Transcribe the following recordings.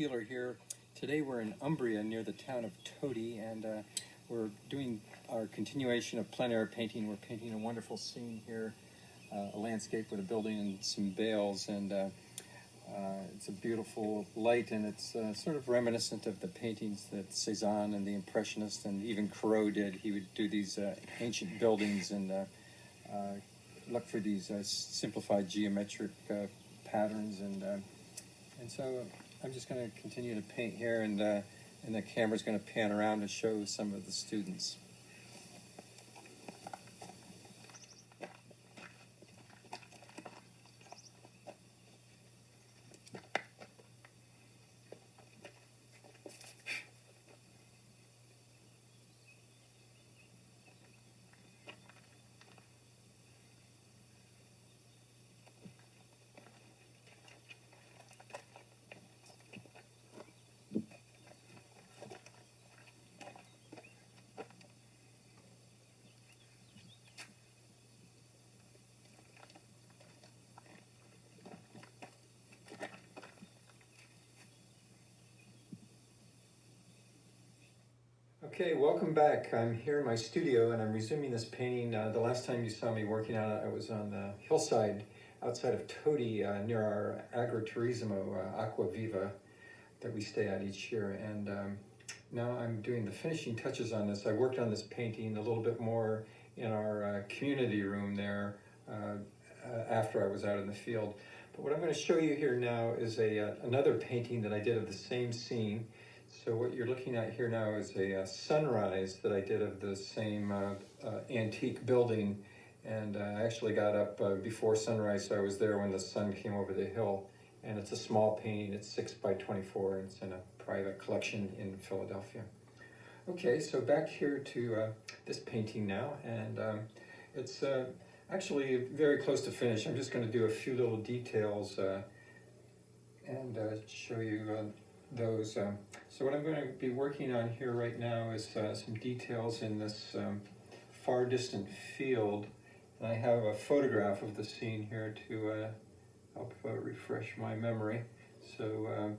Keeler here. Today we're in Umbria near the town of Todi, and we're doing our continuation of plein air painting. We're painting a wonderful scene here, a landscape with a building and some bales, and it's a beautiful light, and it's sort of reminiscent of the paintings that Cezanne and the Impressionists and even Corot did. He would do these ancient buildings and look for these simplified geometric patterns, and so I'm just going to continue to paint here, and the camera's going to pan around to show some of the students. Okay, welcome back. I'm here in my studio and I'm resuming this painting. The last time you saw me working on it, I was on the hillside outside of Todi near our agriturismo, Aqua Viva, that we stay at each year. And now I'm doing the finishing touches on this. I worked on this painting a little bit more in our community room there after I was out in the field. But what I'm going to show you here now is another painting that I did of the same scene. So what you're looking at here now is a sunrise that I did of the same antique building, and I actually got up before sunrise, so I was there when the sun came over the hill. And it's a small painting, it's 6 by 24, and it's in a private collection in Philadelphia. Okay, so back here to this painting now, and it's actually very close to finish. I'm just going to do a few little details and show you those. So what I'm going to be working on here right now is some details in this far distant field. And I have a photograph of the scene here to help refresh my memory. So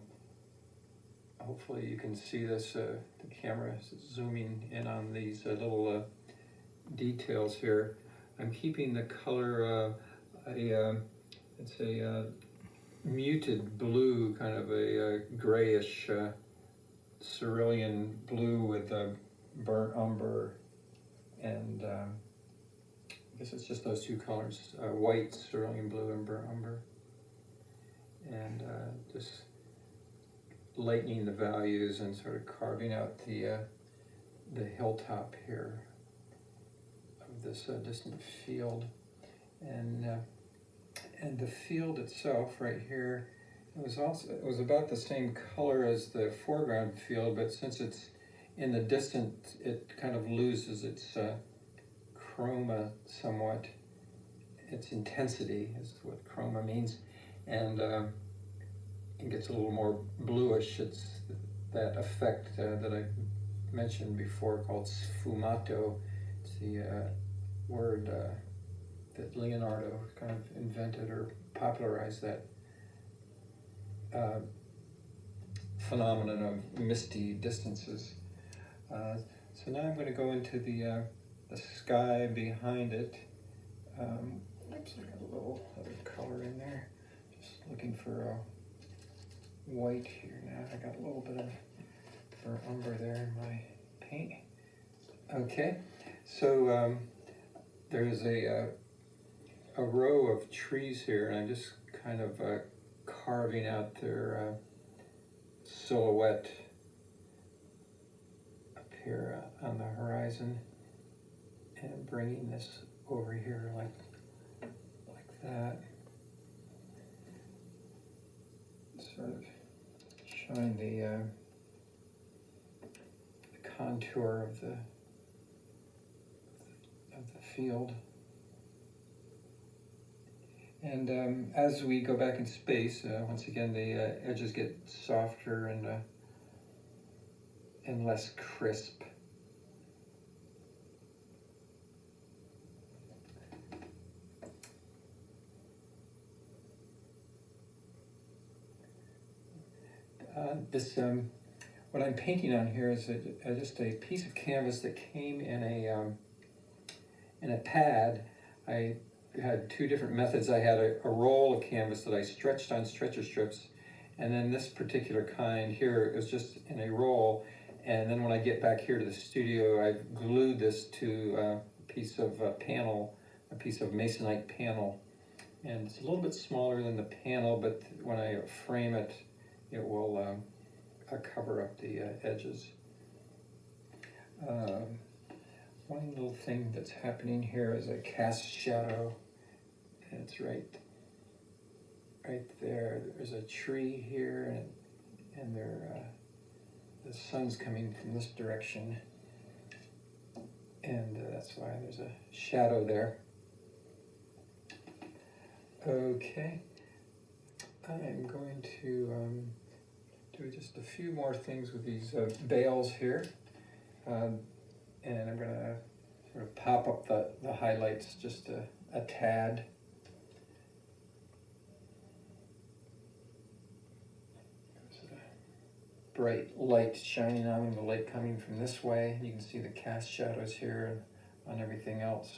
hopefully you can see this. The camera is zooming in on these little details here. I'm keeping the color it's a muted blue, kind of a grayish cerulean blue with burnt umber, and I guess it's just those two colors, white cerulean blue and burnt umber, and just lightening the values and sort of carving out the hilltop here of this distant field, and the field itself right here, it was about the same color as the foreground field, but since it's in the distance, it kind of loses its chroma somewhat. Its intensity is what chroma means, and it gets a little more bluish. It's that effect that I mentioned before called sfumato. It's the word that Leonardo kind of invented or popularized that phenomenon of misty distances. So now I'm going to go into the sky behind it. Oops, I got a little other color in there. Just looking for white here now. I got a little bit of burnt umber there in my paint. Okay, so there's a row of trees here, and I'm just kind of carving out their silhouette up here on the horizon, and bringing this over here like that. Sort of showing the contour of the field. And as we go back in space, once again, the edges get softer and less crisp. What I'm painting on here is just a piece of canvas that came in a pad. I had two different methods. I had a roll of canvas that I stretched on stretcher strips, and then this particular kind here is just in a roll. And then when I get back here to the studio, I've glued this to a piece of panel, a piece of masonite panel. And it's a little bit smaller than the panel, but when I frame it, it will cover up the edges. One little thing that's happening here is a cast shadow, and it's right there. There's a tree here, and the sun's coming from this direction, and that's why there's a shadow there. Okay, I'm going to do just a few more things with these bales here, and I'm going to sort of pop up the highlights just a tad. There's a bright light shining on them, the light coming from this way. You can see the cast shadows here and on everything else.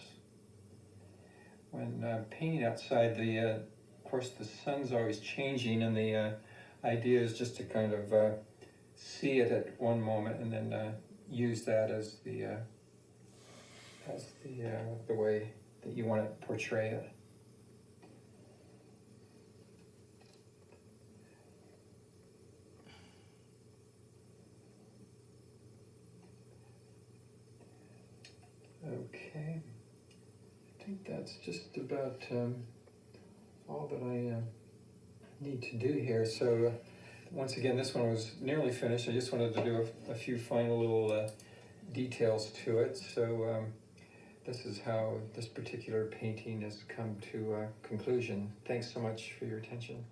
When painting outside, of course the sun's always changing, and the idea is just to kind of see it at one moment and then use that as the way that you want to portray it. Okay, I think that's just about all that I need to do here. So once again, this one was nearly finished. I just wanted to do a few final little details to it. So this is how this particular painting has come to a conclusion. Thanks so much for your attention.